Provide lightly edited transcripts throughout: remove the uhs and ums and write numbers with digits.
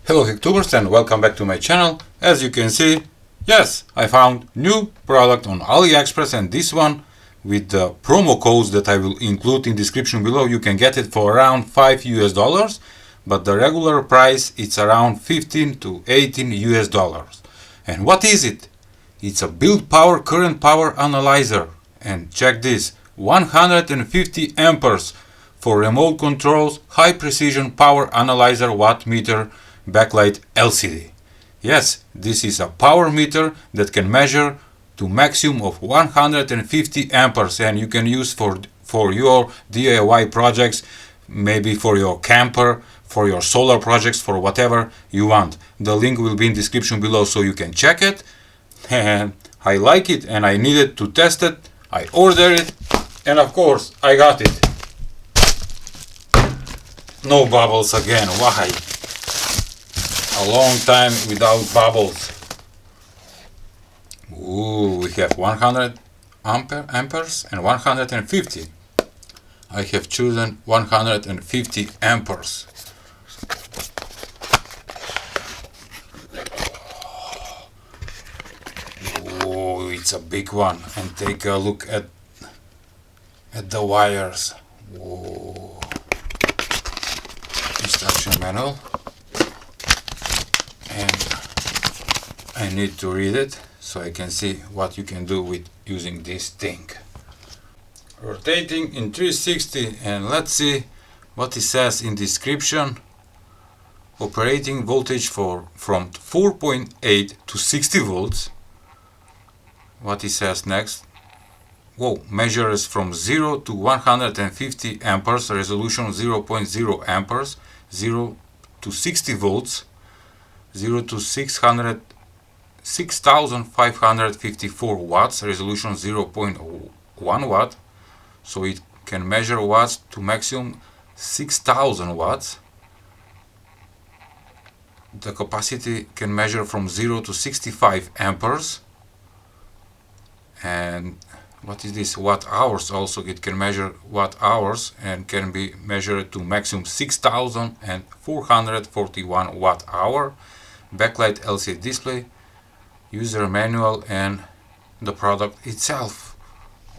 Hello Hacktubers and welcome back to my channel. As you can see, yes, I found new product on Aliexpress, and this one with the promo codes that I will include in description below, you can get it for around $5 US, but the regular price it's around 15 to 18 US. And what is it? It's a build power current power analyzer, and check this, 150 amperes for remote controls, high precision power analyzer watt meter backlight LCD. Yes, this is a power meter that can measure to maximum of 150 amperes, and you can use for your DIY projects, maybe for your camper, for your solar projects, for whatever you want. The link will be in description below so you can check it. And I like it and I needed to test it. I ordered it and of course I got it. No bubbles again. Why? A long time without bubbles. Ooh, we have 100 amperes and 150. I have chosen 150 amperes. Oh, it's a big one. And take a look at the wires. Whoa. Instruction manual. And I need to read it so I can see what you can do with using this thing. Rotating in 360, and let's see what it says in description. Operating voltage from 4.8 to 60 volts. What it says next? Whoa, measures from 0 to 150 amperes, resolution 0.0 amperes, 0 to 60 volts, 0 to 6,554 watts, resolution 0.1 watt, so it can measure watts to maximum 6,000 watts. The capacity can measure from 0 to 65 amperes. And what is this? Watt hours also, it can measure watt hours and can be measured to maximum 6,441 watt hour. Backlight LCD display, user manual, and the product itself.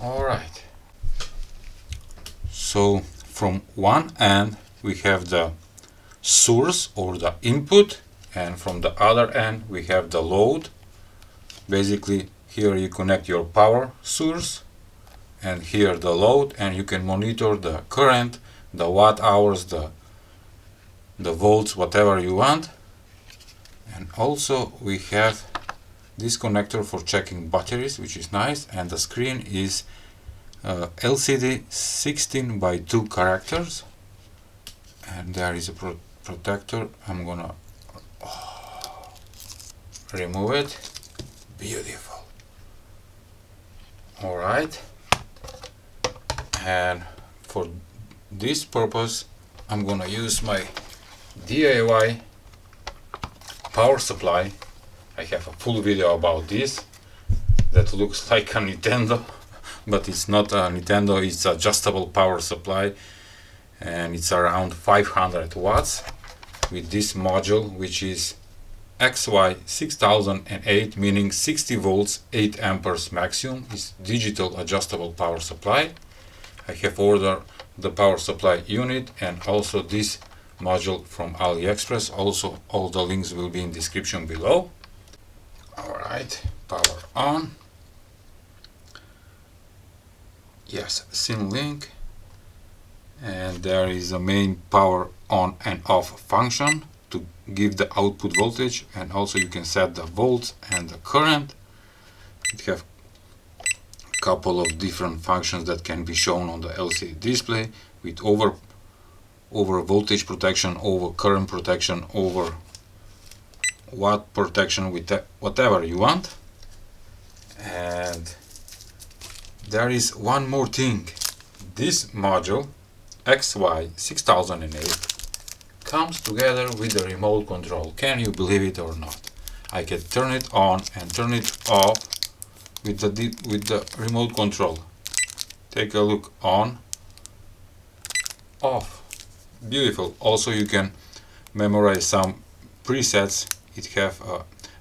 Alright. So from one end we have the source or the input, and from the other end we have the load. Basically here you connect your power source and here the load, and you can monitor the current, the watt hours, the volts, whatever you want. And also we have this connector for checking batteries, which is nice, and the screen is LCD 16 by 2 characters, and there is a protector. I'm gonna remove it. Beautiful. Alright, and for this purpose I'm gonna use my DIY power supply. I have a full video about this that looks like a Nintendo, but it's not a Nintendo, it's adjustable power supply, and it's around 500 watts with this module, which is XY6008, meaning 60 volts 8 amperes maximum. Is digital adjustable power supply. I have ordered the power supply unit and also this module from Aliexpress. Also all the links will be in description below. Alright, power on. Yes, SIM link, and there is a main power on and off function to give the output voltage, and also you can set the volts and the current. It have a couple of different functions that can be shown on the LCD display, with over voltage protection, over current protection, over watt protection, with whatever you want. And there is one more thing. This module XY6008 comes together with the remote control. Can you believe it or not? I can turn it on and turn it off with the remote control. Take a look. On, off. Beautiful. Also you can memorize some presets. It have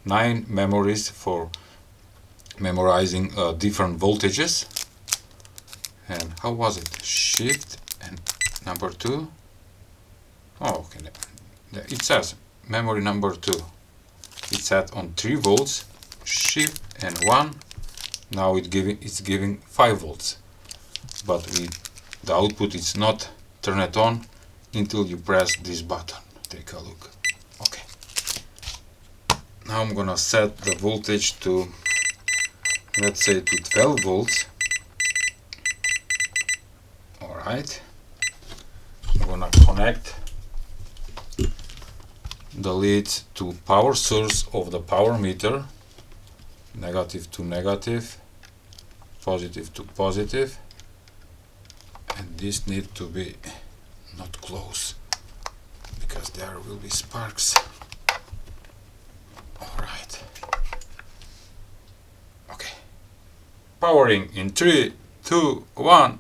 9 memories for memorizing different voltages. And how was it? Shift and number 2. Oh, okay. It says memory number 2. It's set on 3 volts. Shift and 1. Now it's giving 5 volts. But the output is not turned on until you press this button. Take a look. Okay. Now I'm gonna set the voltage to, let's say, to 12 volts. Alright. I'm gonna connect the leads to power source of the power meter. Negative to negative. Positive to positive. And this needs to be not close, because there will be sparks. Alright. Okay. Powering in 3, 2, 1.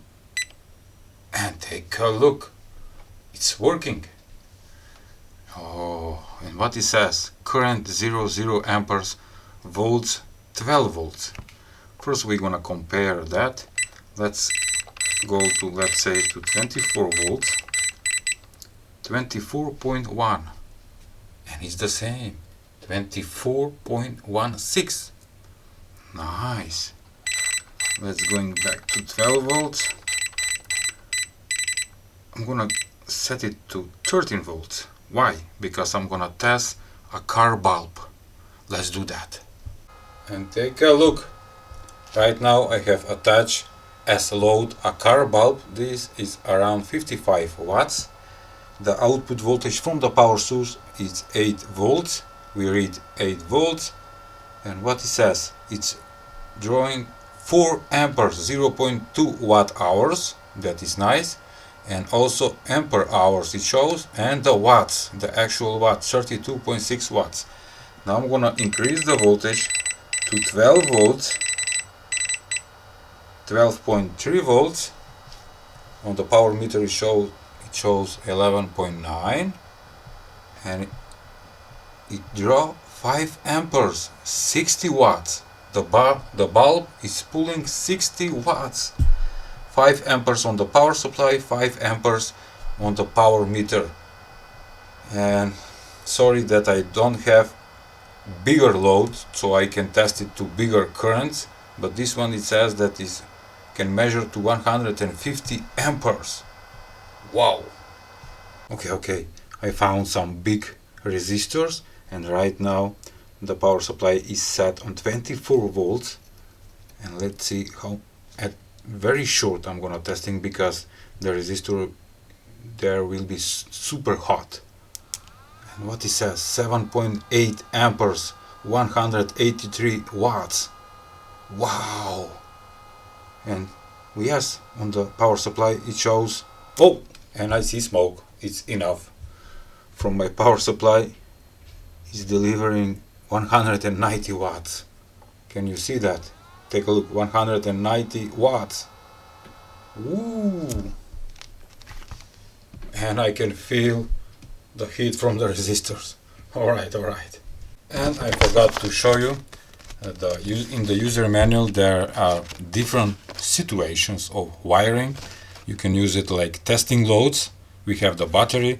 And take a look. It's working. Oh, and what it says? Current 0 amperes, volts 12 volts. First we're gonna compare that. Let's go to, let's say, to 24 volts. 24.1, and it's the same. 24.16. Nice. Let's going back to 12 volts. I'm gonna set it to 13 volts. Why? Because I'm gonna test a car bulb. Let's do that. And take a look. Right now I have attached as load a car bulb. This is around 55 watts. The output voltage from the power source is 8 volts. We read 8 volts. And what it says? It's drawing 4 amperes, 0.2 watt hours. That is nice. And also ampere hours it shows. And the watts, the actual watts, 32.6 watts. Now I'm gonna increase the voltage to 12 volts. 12.3 volts. On the power meter it shows 11.9, and it draw 5 amperes, 60 watts. The bulb is pulling 60 watts. 5 amperes on the power supply, 5 amperes on the power meter. And sorry that I don't have bigger load, so I can test it to bigger currents, but this one it says that it can measure to 150 amperes. Wow. Okay, I found some big resistors, and right now the power supply is set on 24 volts. And let's see how, at very short I'm gonna testing, because the resistor there will be super hot. And what it says, 7.8 amperes, 183 watts. Wow. And yes, on the power supply it shows, oh, and I see smoke. It's enough. From my power supply is delivering 190 watts. Can you see that? Take a look, 190 watts. Woo! And I can feel the heat from the resistors. Alright. And I forgot to show you in the user manual there are different situations of wiring. You can use it like testing loads. We have the battery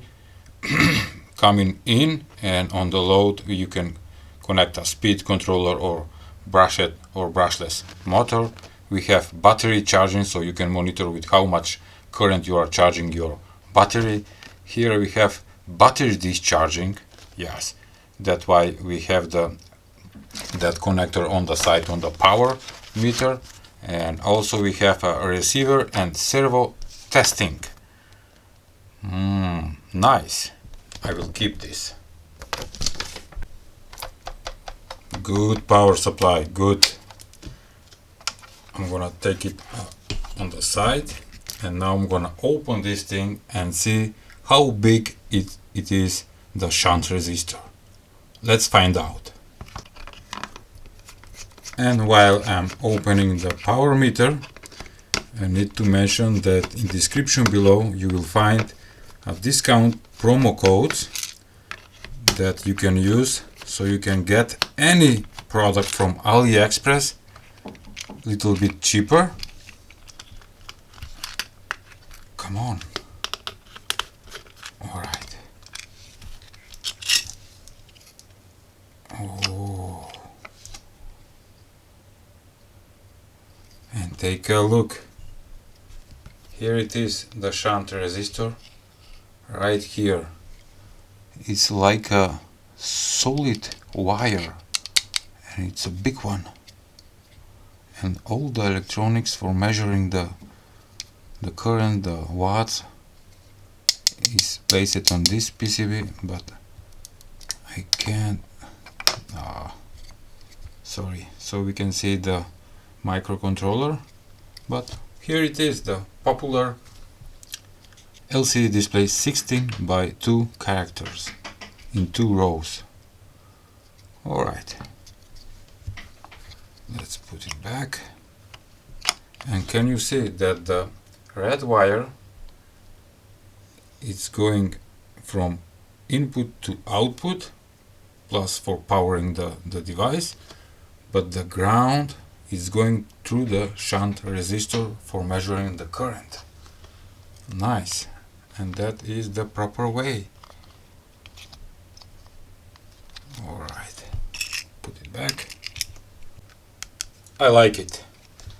coming in, and on the load you can connect a speed controller or brushed or brushless motor. We have battery charging, so you can monitor with how much current you are charging your battery. Here we have battery discharging. Yes, that's why we have that connector on the side on the power meter. And also we have a receiver and servo testing. Nice. I will keep this. Good power supply, good. I'm gonna take it on the side, and now I'm gonna open this thing and see how big it is, the shunt resistor. Let's find out. And while I'm opening the power meter, I need to mention that in the description below you will find a discount promo codes that you can use, so you can get any product from Aliexpress little bit cheaper. Come on. All right. Oh. And take a look. Here it is, the shunt resistor. Right here. It's like a solid wire, and it's a big one. And all the electronics for measuring the current, the watts, is based on this PCB, but I can't. Sorry. So we can see the microcontroller, but here it is, the popular LCD display, 16 by 2 characters in 2 rows. Alright, let's put it back. And can you see that the red wire is going from input to output, plus for powering the device, but the ground is going through the shunt resistor for measuring the current. Nice. And that is the proper way. Alright, put it back. I like it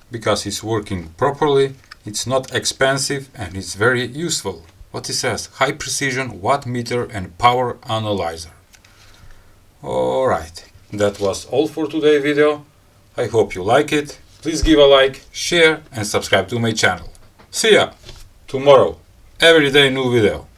because it's working properly, it's not expensive, and it's very useful. What it says: high precision wattmeter and power analyzer. Alright, that was all for today's video. I hope you like it. Please give a like, share and subscribe to my channel. See ya tomorrow. Every day new video.